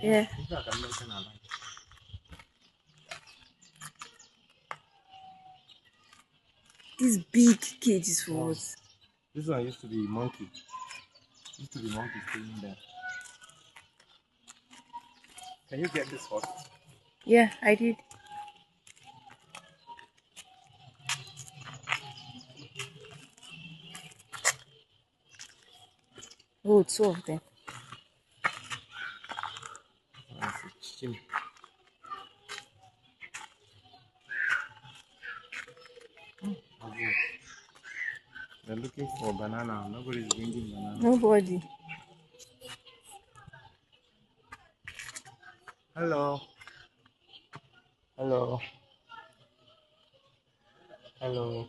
Yeah. These big cages for what? This one used to be monkey. Used to be monkey staying there. Can you get this hot? Yeah, I did. Oh, two of them. Chicken. They're looking for banana. Nobody's bringing banana. Nobody. Hello. Hello. Hello.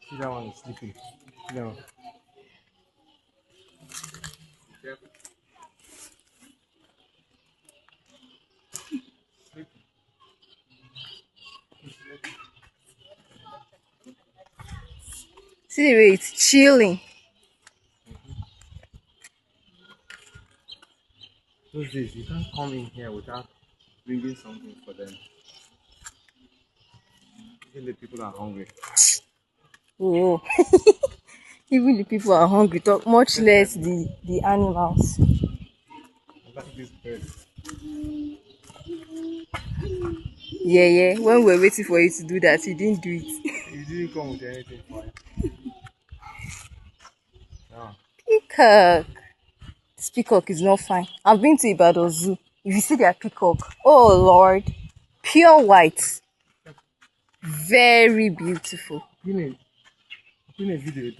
See that one is sleeping. See that one. See the way it's chilling. Those days, you can't come in here without bringing something for them. Even the people are hungry. Oh, even the people are hungry. Talk much less the animals. Like this bird. Yeah, yeah. When we were waiting for you to do that, you didn't do it. You didn't come with anything for him. No. Peacock. This peacock is not fine. I've been to Ibadan Zoo. If you see their peacock, oh Lord, pure white, very beautiful. Queen, Queen video